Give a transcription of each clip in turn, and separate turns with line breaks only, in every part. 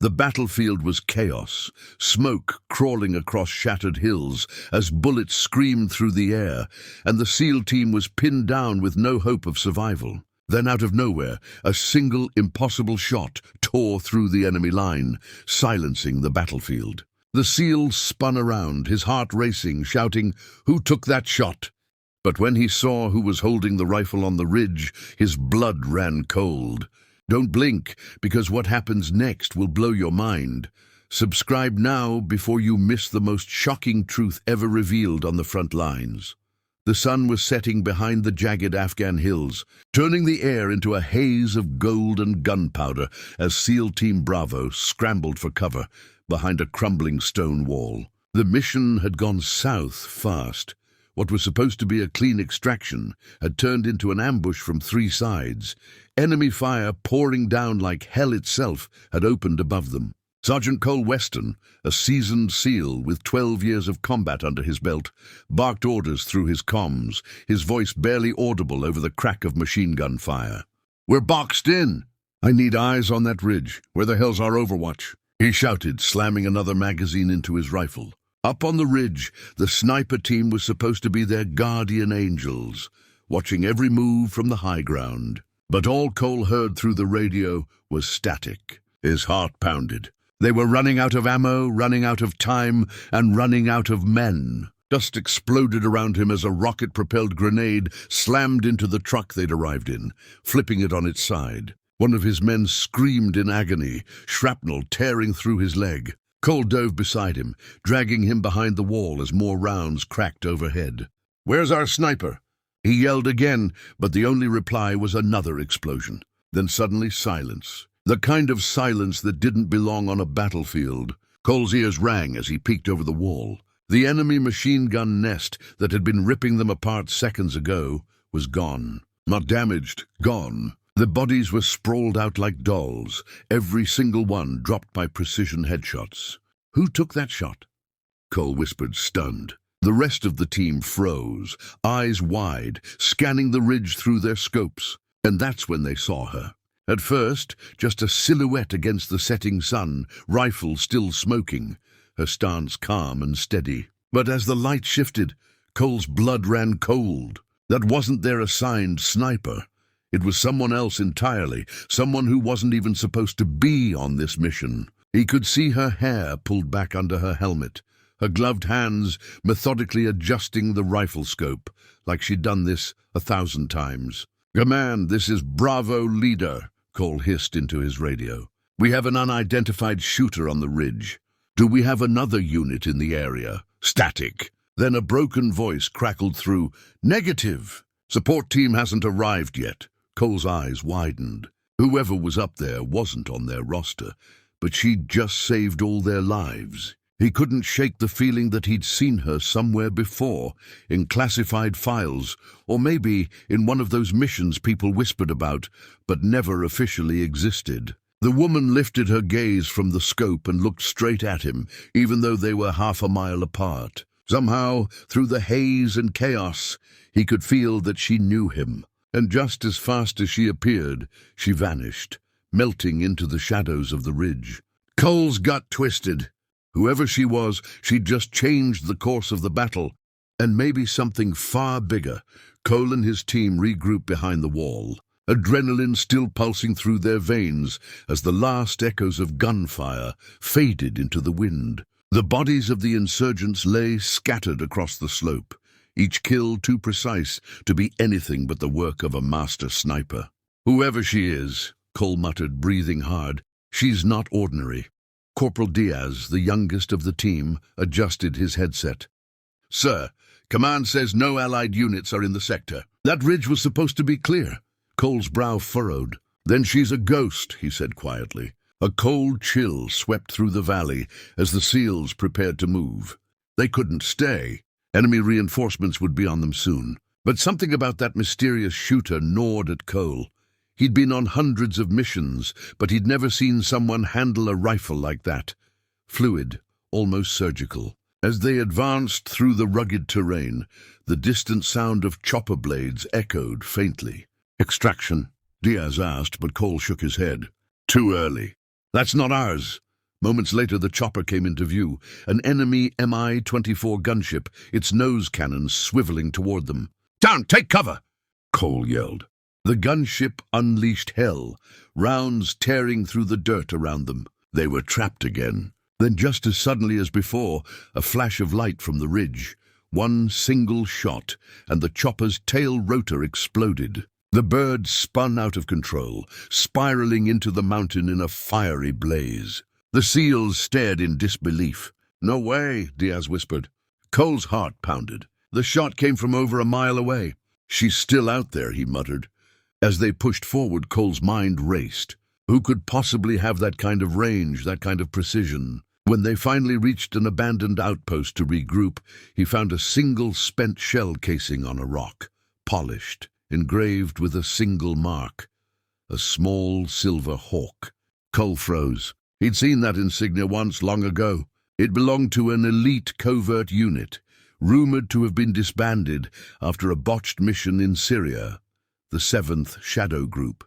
The battlefield was chaos, smoke crawling across shattered hills as bullets screamed through the air, and the SEAL team was pinned down with no hope of survival. Then out of nowhere, a single impossible shot tore through the enemy line, silencing the battlefield. The SEAL spun around, his heart racing, shouting, "Who took that shot?" But when he saw who was holding the rifle on the ridge, his blood ran cold. Don't blink, because what happens next will blow your mind. Subscribe now before you miss the most shocking truth ever revealed on the front lines. The sun was setting behind the jagged Afghan hills, turning the air into a haze of gold and gunpowder as SEAL Team Bravo scrambled for cover behind a crumbling stone wall. The mission had gone south fast. What was supposed to be a clean extraction had turned into an ambush from three sides. Enemy fire pouring down like hell itself had opened above them. Sergeant Cole Weston, a seasoned SEAL with 12 years of combat under his belt, barked orders through his comms, his voice barely audible over the crack of machine gun fire. "We're boxed in. I need eyes on that ridge. Where the hell's our overwatch?" he shouted, slamming another magazine into his rifle. Up on the ridge, the sniper team was supposed to be their guardian angels, watching every move from the high ground. But all Cole heard through the radio was static. His heart pounded. They were running out of ammo, running out of time, and running out of men. Dust exploded around him as a rocket-propelled grenade slammed into the truck they'd arrived in, flipping it on its side. One of his men screamed in agony, shrapnel tearing through his leg. Cole dove beside him, dragging him behind the wall as more rounds cracked overhead. "Where's our sniper?" He yelled again, but the only reply was another explosion. Then suddenly silence. The kind of silence that didn't belong on a battlefield. Cole's ears rang as he peeked over the wall. The enemy machine gun nest that had been ripping them apart seconds ago was gone. Not damaged, gone. The bodies were sprawled out like dolls, every single one dropped by precision headshots. "Who took that shot?" Cole whispered, stunned. The rest of the team froze, eyes wide, scanning the ridge through their scopes. And that's when they saw her. At first, just a silhouette against the setting sun, rifle still smoking, her stance calm and steady. But as the light shifted, Cole's blood ran cold. That wasn't their assigned sniper. It was someone else entirely, someone who wasn't even supposed to be on this mission. He could see her hair pulled back under her helmet, her gloved hands methodically adjusting the rifle scope, like she'd done this 1,000 times. "Command, this is Bravo Leader," Cole hissed into his radio. "We have an unidentified shooter on the ridge. Do we have another unit in the area?" Static. Then a broken voice crackled through. "Negative. Support team hasn't arrived yet." Cole's eyes widened. Whoever was up there wasn't on their roster, but she'd just saved all their lives. He couldn't shake the feeling that he'd seen her somewhere before, in classified files, or maybe in one of those missions people whispered about, but never officially existed. The woman lifted her gaze from the scope and looked straight at him, even though they were half a mile apart. Somehow, through the haze and chaos, he could feel that she knew him. And just as fast as she appeared, she vanished, melting into the shadows of the ridge. Cole's gut twisted. Whoever she was, she'd just changed the course of the battle, and maybe something far bigger. Cole and his team regrouped behind the wall, adrenaline still pulsing through their veins as the last echoes of gunfire faded into the wind. The bodies of the insurgents lay scattered across the slope, each kill too precise to be anything but the work of a master sniper. "Whoever she is," Cole muttered, breathing hard, "she's not ordinary." Corporal Diaz, the youngest of the team, adjusted his headset. "Sir, command says no Allied units are in the sector. That ridge was supposed to be clear." Cole's brow furrowed. "Then she's a ghost," he said quietly. A cold chill swept through the valley as the SEALs prepared to move. They couldn't stay. Enemy reinforcements would be on them soon. But something about that mysterious shooter gnawed at Cole. He'd been on hundreds of missions, but he'd never seen someone handle a rifle like that. Fluid, almost surgical. As they advanced through the rugged terrain, the distant sound of chopper blades echoed faintly. "Extraction?" Diaz asked, but Cole shook his head. "Too early. That's not ours." Moments later, the chopper came into view, an enemy Mi-24 gunship, its nose cannons swiveling toward them. "Down! Take cover!" Cole yelled. The gunship unleashed hell, rounds tearing through the dirt around them. They were trapped again. Then, just as suddenly as before, a flash of light from the ridge. One single shot, and the chopper's tail rotor exploded. The bird spun out of control, spiraling into the mountain in a fiery blaze. The SEALs stared in disbelief. "No way," Diaz whispered. Cole's heart pounded. The shot came from over a mile away. "She's still out there," he muttered. As they pushed forward, Cole's mind raced. Who could possibly have that kind of range, that kind of precision? When they finally reached an abandoned outpost to regroup, he found a single spent shell casing on a rock, polished, engraved with a single mark. A small silver hawk. Cole froze. He'd seen that insignia once, long ago. It belonged to an elite covert unit, rumored to have been disbanded after a botched mission in Syria, the 7th Shadow Group.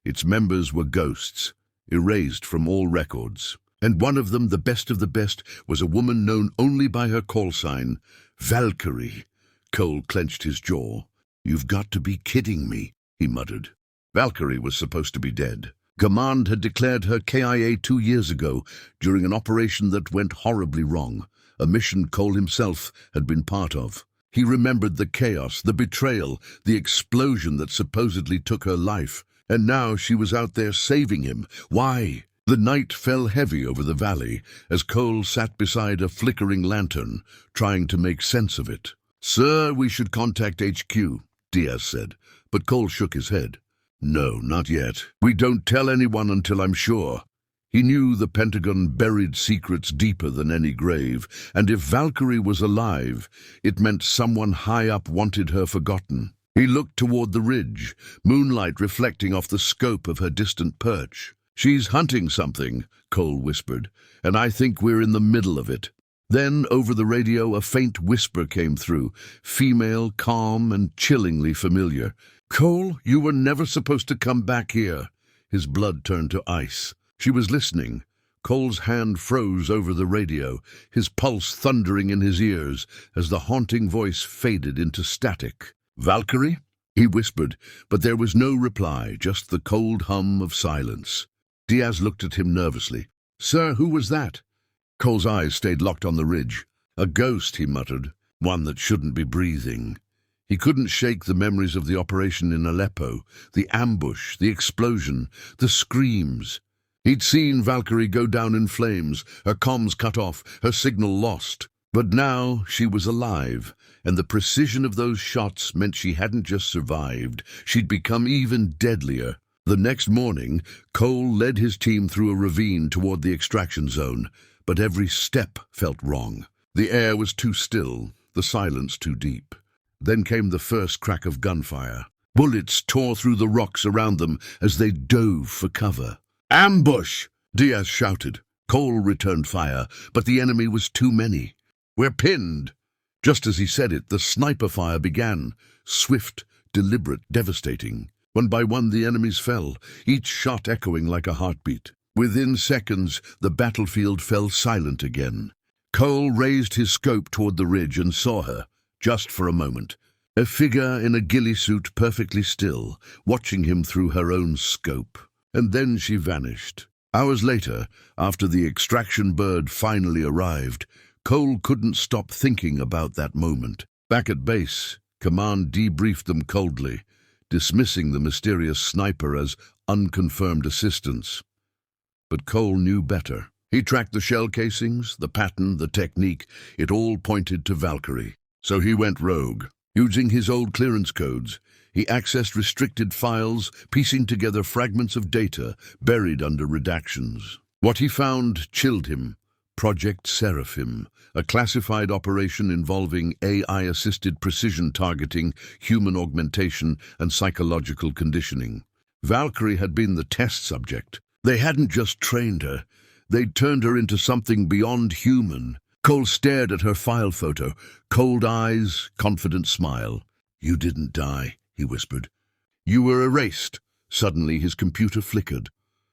Its members were ghosts, erased from all records. And one of them, the best of the best, was a woman known only by her call sign, Valkyrie. Cole clenched his jaw. "You've got to be kidding me," he muttered. Valkyrie was supposed to be dead. Command had declared her KIA 2 years ago during an operation that went horribly wrong, a mission Cole himself had been part of. He remembered the chaos, the betrayal, the explosion that supposedly took her life. And now she was out there saving him. Why? The night fell heavy over the valley as Cole sat beside a flickering lantern, trying to make sense of it. "Sir, we should contact HQ," Diaz said, but Cole shook his head. "No, not yet. We don't tell anyone until I'm sure." He knew the Pentagon buried secrets deeper than any grave, and if Valkyrie was alive, it meant someone high up wanted her forgotten. He looked toward the ridge, moonlight reflecting off the scope of her distant perch. "She's hunting something," Cole whispered, "and I think we're in the middle of it." Then, over the radio, a faint whisper came through, female, calm, and chillingly familiar. "Cole, you were never supposed to come back here." His blood turned to ice. She was listening. Cole's hand froze over the radio, his pulse thundering in his ears as the haunting voice faded into static. "Valkyrie?" he whispered, but there was no reply, just the cold hum of silence. Diaz looked at him nervously. "Sir, who was that?" Cole's eyes stayed locked on the ridge. "A ghost," he muttered, "one that shouldn't be breathing." He couldn't shake the memories of the operation in Aleppo, the ambush, the explosion, the screams. He'd seen Valkyrie go down in flames, her comms cut off, her signal lost. But now she was alive, and the precision of those shots meant she hadn't just survived, she'd become even deadlier. The next morning, Cole led his team through a ravine toward the extraction zone, but every step felt wrong. The air was too still, the silence too deep. Then came the first crack of gunfire. Bullets tore through the rocks around them as they dove for cover. "Ambush!" Diaz shouted. Cole returned fire, but the enemy was too many. "We're pinned!" Just as he said it, the sniper fire began, swift, deliberate, devastating. One by one the enemies fell, each shot echoing like a heartbeat. Within seconds, the battlefield fell silent again. Cole raised his scope toward the ridge and saw her, just for a moment. A figure in a ghillie suit, perfectly still, watching him through her own scope. And then she vanished. Hours later, after the extraction bird finally arrived, Cole couldn't stop thinking about that moment. Back at base, Command debriefed them coldly, dismissing the mysterious sniper as unconfirmed assistance. But Cole knew better. He tracked the shell casings, the pattern, the technique. It all pointed to Valkyrie. So he went rogue. Using his old clearance codes, he accessed restricted files, piecing together fragments of data buried under redactions. What he found chilled him. Project Seraphim, a classified operation involving AI-assisted precision targeting, human augmentation, and psychological conditioning. Valkyrie had been the test subject. They hadn't just trained her. They'd turned her into something beyond human. Cole stared at her file photo, cold eyes, confident smile. "You didn't die," he whispered. "You were erased." Suddenly his computer flickered.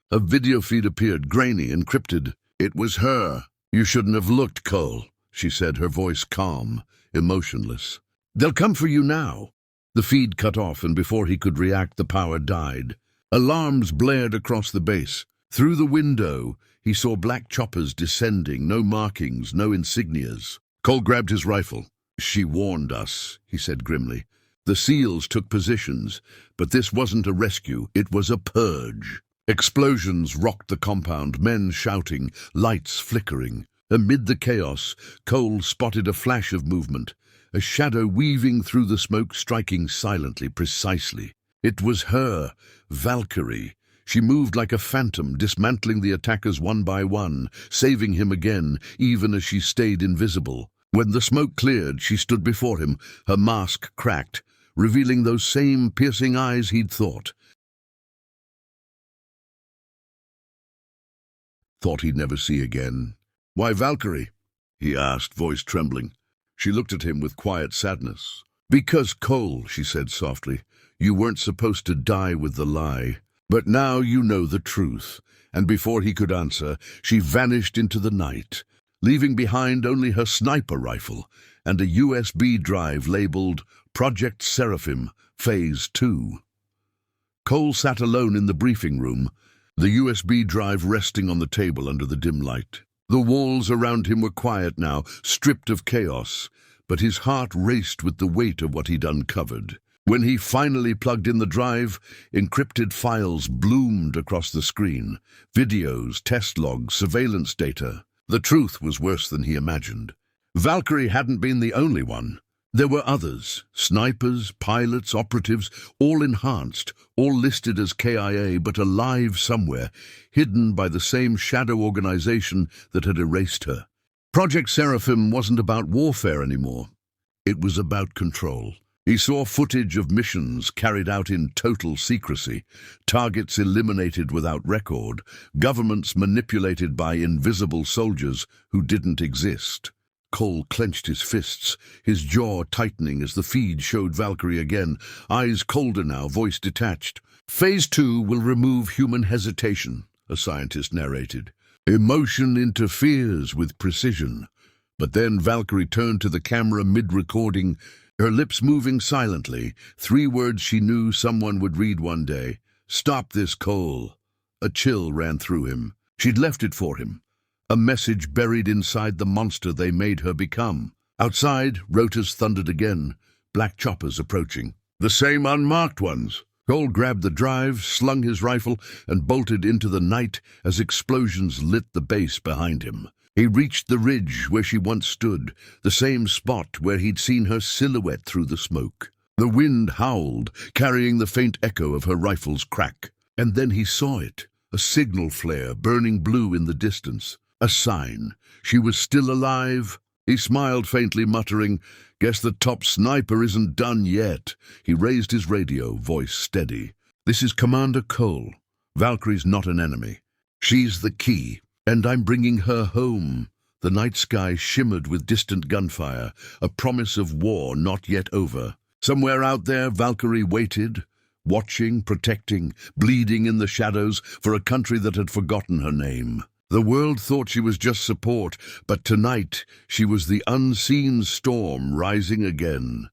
A video feed appeared, grainy, encrypted. It was her. You shouldn't have looked, Cole, she said, her voice calm, emotionless. They'll come for you now. The feed cut off, and before he could react, the power died. Alarms blared across the base. Through the window, he saw black choppers descending, no markings, no insignias. Cole grabbed his rifle. She warned us, he said grimly. The SEALs took positions, but this wasn't a rescue, it was a purge. Explosions rocked the compound, men shouting, lights flickering. Amid the chaos, Cole spotted a flash of movement, a shadow weaving through the smoke, striking silently, precisely. It was her, Valkyrie. She moved like a phantom, dismantling the attackers one by one, saving him again, even as she stayed invisible. When the smoke cleared, she stood before him, her mask cracked, revealing those same piercing eyes he'd thought he'd never see again. "Why Valkyrie?" he asked, voice trembling. She looked at him with quiet sadness. "Because, Cole," she said softly, "you weren't supposed to die with the lie. But now you know the truth." And before he could answer, she vanished into the night, leaving behind only her sniper rifle and a USB drive labeled Project Seraphim, Phase 2. Cole sat alone in the briefing room, the USB drive resting on the table under the dim light. The walls around him were quiet now, stripped of chaos, but his heart raced with the weight of what he'd uncovered. When he finally plugged in the drive, encrypted files bloomed across the screen. Videos, test logs, surveillance data. The truth was worse than he imagined. Valkyrie hadn't been the only one. There were others, snipers, pilots, operatives, all enhanced, all listed as KIA, but alive somewhere, hidden by the same shadow organization that had erased her. Project Seraphim wasn't about warfare anymore. It was about control. He saw footage of missions carried out in total secrecy, targets eliminated without record, governments manipulated by invisible soldiers who didn't exist. Cole clenched his fists, his jaw tightening as the feed showed Valkyrie again, eyes colder now, voice detached. "Phase 2 will remove human hesitation," a scientist narrated. "Emotion interferes with precision." But then Valkyrie turned to the camera mid-recording, her lips moving silently, 3 words she knew someone would read one day. "Stop this, Cole." A chill ran through him. She'd left it for him. A message buried inside the monster they made her become. Outside, rotors thundered again, black choppers approaching. The same unmarked ones. Cole grabbed the drive, slung his rifle, and bolted into the night as explosions lit the base behind him. He reached the ridge where she once stood, the same spot where he'd seen her silhouette through the smoke. The wind howled, carrying the faint echo of her rifle's crack. And then he saw it, a signal flare burning blue in the distance. A sign. She was still alive. He smiled faintly, muttering, "Guess the top sniper isn't done yet." He raised his radio, voice steady. "This is Commander Cole. Valkyrie's not an enemy. She's the key, and I'm bringing her home." The night sky shimmered with distant gunfire, a promise of war not yet over. Somewhere out there, Valkyrie waited, watching, protecting, bleeding in the shadows for a country that had forgotten her name. The world thought she was just support, but tonight she was the unseen storm rising again.